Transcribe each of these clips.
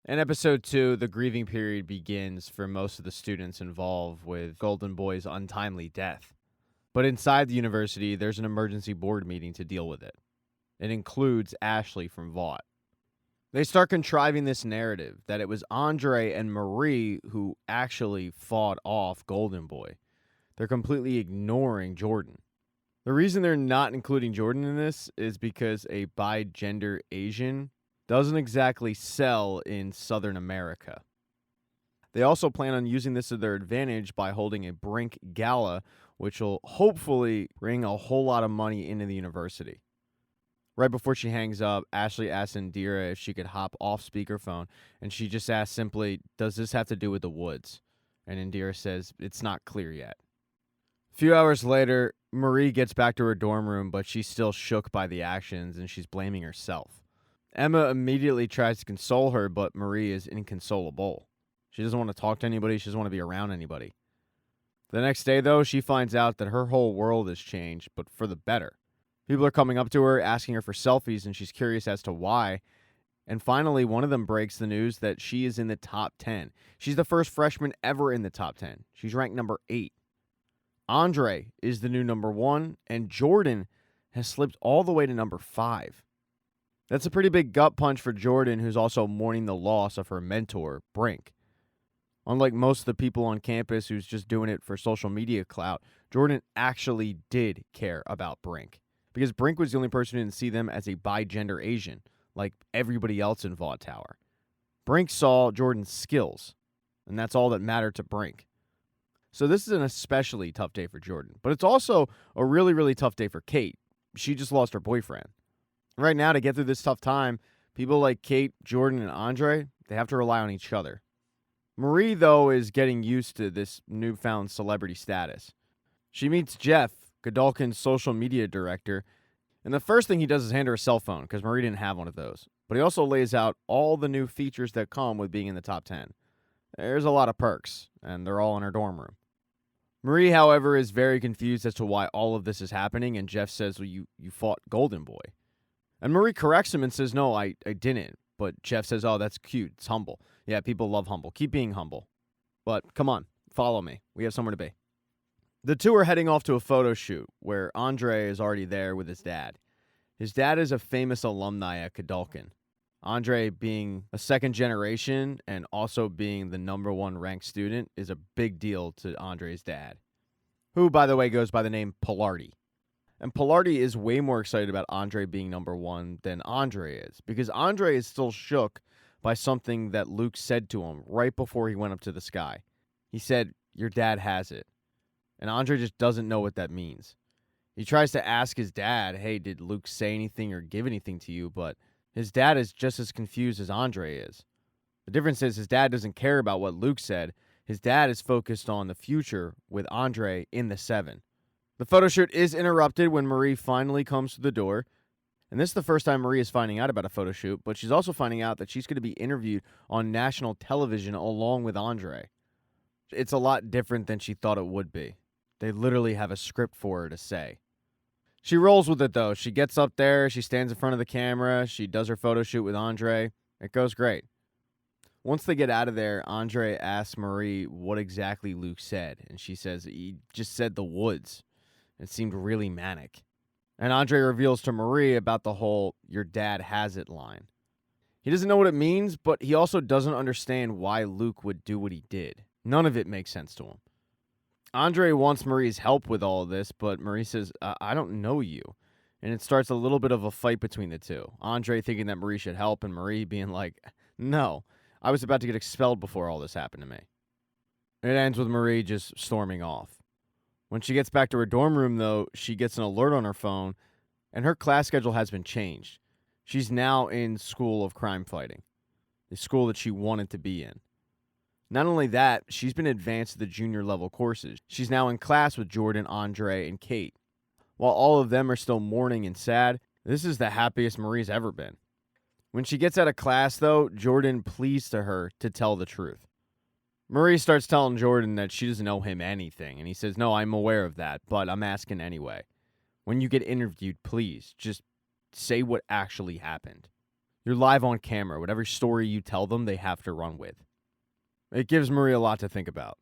In episode 2, the grieving period begins for most of the students involved with Golden Boy's untimely death. But inside the university, there's an emergency board meeting to deal with it. It includes Ashley from Vought. They start contriving this narrative that it was Andre and Marie who actually fought off Golden Boy. They're completely ignoring Jordan. The reason they're not including Jordan in this is because a bi-gender Asian doesn't exactly sell in Southern America. They also plan on using this to their advantage by holding a Brink Gala, which will hopefully bring a whole lot of money into the university. Right before she hangs up, Ashley asks Indira if she could hop off speakerphone, and she just asks simply, "Does this have to do with the woods?" And Indira says, "It's not clear yet." A few hours later, Marie gets back to her dorm room, but she's still shook by the actions, and she's blaming herself. Emma immediately tries to console her, but Marie is inconsolable. She doesn't want to talk to anybody. She doesn't want to be around anybody. The next day, though, she finds out that her whole world has changed, but for the better. People are coming up to her, asking her for selfies, and she's curious as to why. And finally, one of them breaks the news that she is in the top 10. She's the first freshman ever in the top 10. She's ranked number 8. Andre is the new number 1, and Jordan has slipped all the way to number 5. That's a pretty big gut punch for Jordan, who's also mourning the loss of her mentor, Brink. Unlike most of the people on campus who's just doing it for social media clout, Jordan actually did care about Brink. Because Brink was the only person who didn't see them as a bi-gender Asian, like everybody else in Vought Tower. Brink saw Jordan's skills, and that's all that mattered to Brink. So this is an especially tough day for Jordan, but it's also a really, really tough day for Kate. She just lost her boyfriend. Right now, to get through this tough time, people like Kate, Jordan, and Andre, they have to rely on each other. Marie, though, is getting used to this newfound celebrity status. She meets Jeff, Godolkin's social media director, and the first thing he does is hand her a cell phone, because Marie didn't have one of those. But he also lays out all the new features that come with being in the top 10. There's a lot of perks, and they're all in her dorm room. Marie, however, is very confused as to why all of this is happening, and Jeff says, "Well, you fought Golden Boy." And Marie corrects him and says, "No, I didn't." But Jeff says, "Oh, that's cute. It's humble. Yeah, people love humble. Keep being humble. But come on, follow me. We have somewhere to be." The two are heading off to a photo shoot where Andre is already there with his dad. His dad is a famous alumni at Godolkin. Andre, being a second generation and also being the number 1 ranked student, is a big deal to Andre's dad, who, by the way, goes by the name Pilardi. And Pilardi is way more excited about Andre being number 1 than Andre is, because Andre is still shook by something that Luke said to him right before he went up to the sky. He said, "Your dad has it." And Andre just doesn't know what that means. He tries to ask his dad, "Hey, did Luke say anything or give anything to you?" But his dad is just as confused as Andre is. The difference is his dad doesn't care about what Luke said. His dad is focused on the future with Andre in the 7. The photo shoot is interrupted when Marie finally comes to the door. And this is the first time Marie is finding out about a photo shoot, but she's also finding out that she's going to be interviewed on national television along with Andre. It's a lot different than she thought it would be. They literally have a script for her to say. She rolls with it, though. She gets up there, she stands in front of the camera, she does her photo shoot with Andre. It goes great. Once they get out of there, Andre asks Marie what exactly Luke said, and she says he just said the woods. It seemed really manic. And Andre reveals to Marie about the whole "your dad has it" line. He doesn't know what it means, but he also doesn't understand why Luke would do what he did. None of it makes sense to him. Andre wants Marie's help with all of this, but Marie says, "I don't know you." And it starts a little bit of a fight between the two. Andre thinking that Marie should help, and Marie being like, "No, I was about to get expelled before all this happened to me." It ends with Marie just storming off. When she gets back to her dorm room, though, she gets an alert on her phone, and her class schedule has been changed. She's now in School of Crime Fighting, the school that she wanted to be in. Not only that, she's been advanced to the junior level courses. She's now in class with Jordan, Andre, and Kate. While all of them are still mourning and sad, this is the happiest Marie's ever been. When she gets out of class, though, Jordan pleads to her to tell the truth. Marie starts telling Jordan that she doesn't owe him anything, and he says, "No, I'm aware of that, but I'm asking anyway. When you get interviewed, please, just say what actually happened." You're live on camera. Whatever story you tell them, they have to run with. It gives Marie a lot to think about.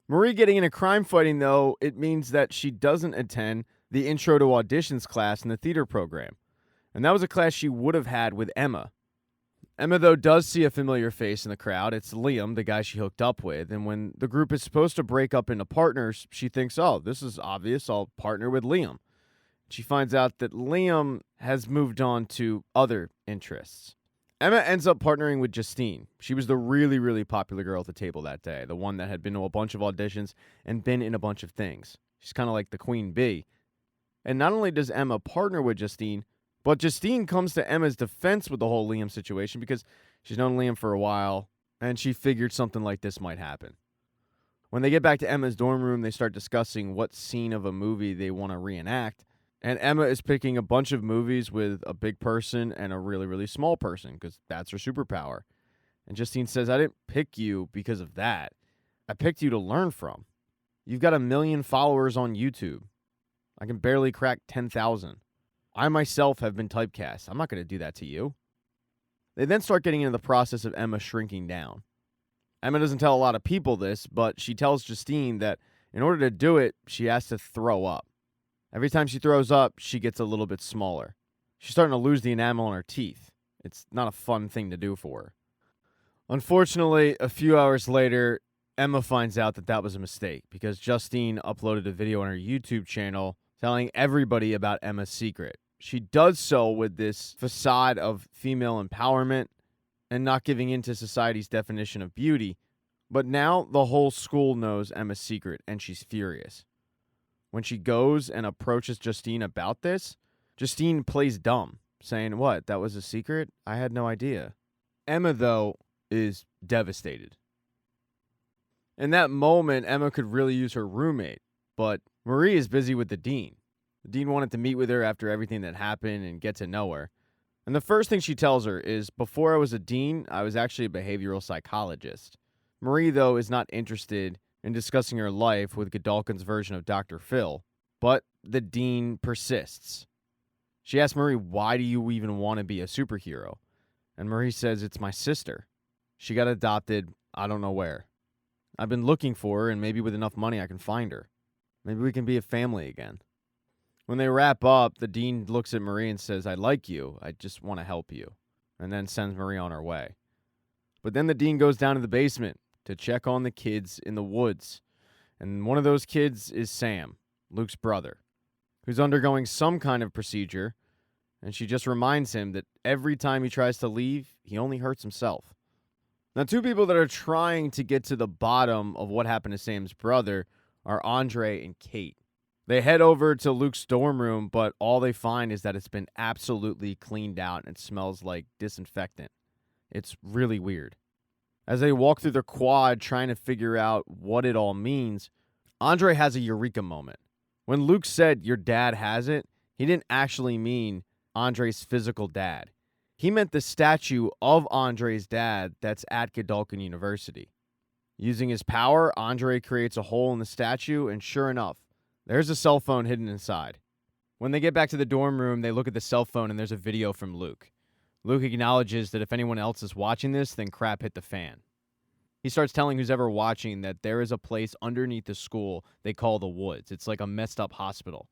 Marie getting into crime fighting, though, it means that she doesn't attend the Intro to Auditions class in the theater program. And that was a class she would have had with Emma. Emma, though, does see a familiar face in the crowd. It's Liam, the guy she hooked up with. And when the group is supposed to break up into partners, she thinks, oh, this is obvious. I'll partner with Liam. She finds out that Liam has moved on to other interests. Emma ends up partnering with Justine. She was the really, really popular girl at the table that day, the one that had been to a bunch of auditions and been in a bunch of things. She's kind of like the queen bee. And not only does Emma partner with Justine, but Justine comes to Emma's defense with the whole Liam situation because she's known Liam for a while, and she figured something like this might happen. When they get back to Emma's dorm room, they start discussing what scene of a movie they want to reenact. And Emma is picking a bunch of movies with a big person and a really, really small person because that's her superpower. And Justine says, I didn't pick you because of that. I picked you to learn from. You've got 1 million followers on YouTube. I can barely crack 10,000. I myself have been typecast. I'm not going to do that to you. They then start getting into the process of Emma shrinking down. Emma doesn't tell a lot of people this, but she tells Justine that in order to do it, she has to throw up. Every time she throws up, she gets a little bit smaller. She's starting to lose the enamel on her teeth. It's not a fun thing to do for her. Unfortunately, a few hours later, Emma finds out that that was a mistake because Justine uploaded a video on her YouTube channel telling everybody about Emma's secret. She does so with this facade of female empowerment and not giving in to society's definition of beauty. But now the whole school knows Emma's secret, and she's furious. When she goes and approaches Justine about this, Justine plays dumb, saying, what, that was a secret? I had no idea. Emma, though, is devastated. In that moment, Emma could really use her roommate, but Marie is busy with the dean. The dean wanted to meet with her after everything that happened and get to know her. And the first thing she tells her is, before I was a dean, I was actually a behavioral psychologist. Marie, though, is not interested in discussing her life with Godolkin's version of Dr. Phil, but the dean persists. She asks Marie, why do you even want to be a superhero? And Marie says, it's my sister. She got adopted, I don't know where. I've been looking for her, and maybe with enough money I can find her. Maybe we can be a family again. When they wrap up, the dean looks at Marie and says, I like you, I just want to help you, and then sends Marie on her way. But then the dean goes down to the basement to check on the kids in the woods. And one of those kids is Sam, Luke's brother, who's undergoing some kind of procedure, and she just reminds him that every time he tries to leave, he only hurts himself. Now, two people that are trying to get to the bottom of what happened to Sam's brother are Andre and Kate. They head over to Luke's dorm room, but all they find is that it's been absolutely cleaned out and smells like disinfectant. It's really weird. As they walk through the quad trying to figure out what it all means, Andre has a eureka moment. When Luke said, your dad has it, he didn't actually mean Andre's physical dad. He meant the statue of Andre's dad that's at Godolkin University. Using his power, Andre creates a hole in the statue, and sure enough, there's a cell phone hidden inside. When they get back to the dorm room, they look at the cell phone, and there's a video from Luke. Luke acknowledges that if anyone else is watching this, then crap hit the fan. He starts telling who's ever watching that there is a place underneath the school they call the Woods. It's like a messed up hospital.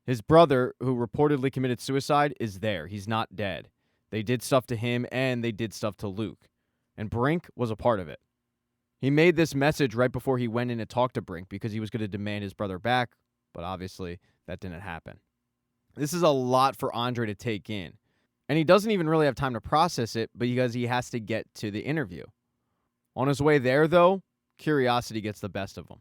His brother, who reportedly committed suicide, is there. He's not dead. They did stuff to him, and they did stuff to Luke. And Brink was a part of it. He made this message right before he went in to talk to Brink because he was going to demand his brother back, but obviously that didn't happen. This is a lot for Andre to take in. And he doesn't even really have time to process it because he has to get to the interview. On his way there, though, curiosity gets the best of him.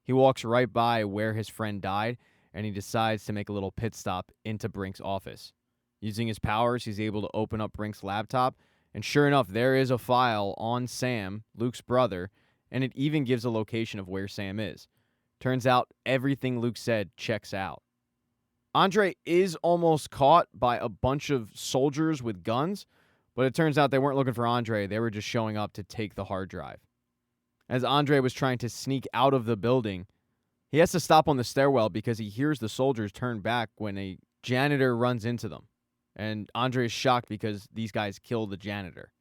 He walks right by where his friend died, and he decides to make a little pit stop into Brink's office. Using his powers, he's able to open up Brink's laptop, and sure enough, there is a file on Sam, Luke's brother, and it even gives a location of where Sam is. Turns out everything Luke said checks out. Andre is almost caught by a bunch of soldiers with guns, but it turns out they weren't looking for Andre. They were just showing up to take the hard drive. As Andre was trying to sneak out of the building, he has to stop on the stairwell because he hears the soldiers turn back when a janitor runs into them. And Andre is shocked because these guys killed the janitor.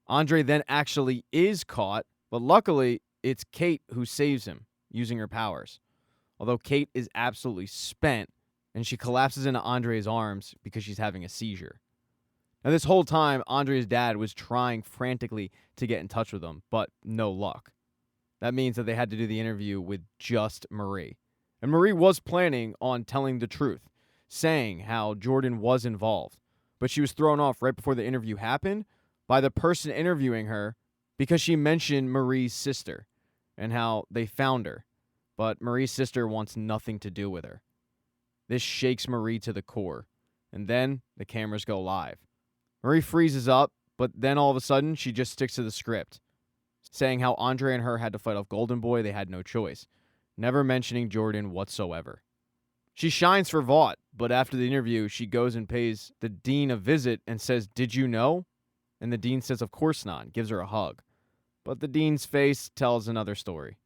Andre then actually is caught, but luckily it's Kate who saves him using her powers. Although Kate is absolutely spent and she collapses into Andre's arms because she's having a seizure. Now, this whole time, Andre's dad was trying frantically to get in touch with him, but no luck. That means that they had to do the interview with just Marie. And Marie was planning on telling the truth, saying how Jordan was involved. But she was thrown off right before the interview happened by the person interviewing her because she mentioned Marie's sister and how they found her. But Marie's sister wants nothing to do with her. This shakes Marie to the core. And then the cameras go live. Marie freezes up, but then all of a sudden she just sticks to the script, saying how Andre and her had to fight off Golden Boy. They had no choice, never mentioning Jordan whatsoever. She shines for Vought, but after the interview, she goes and pays the dean a visit and says, "Did you know?" And the dean says, "Of course not," and gives her a hug. But the dean's face tells another story.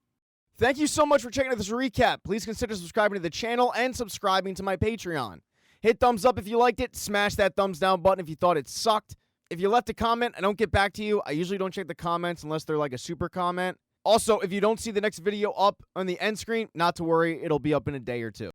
Thank you so much for checking out this recap. Please consider subscribing to the channel and subscribing to my Patreon. Hit thumbs up if you liked it. Smash that thumbs down button if you thought it sucked. If you left a comment, I don't get back to you. I usually don't check the comments unless they're like a super comment. Also, if you don't see the next video up on the end screen, not to worry. It'll be up in a day or two.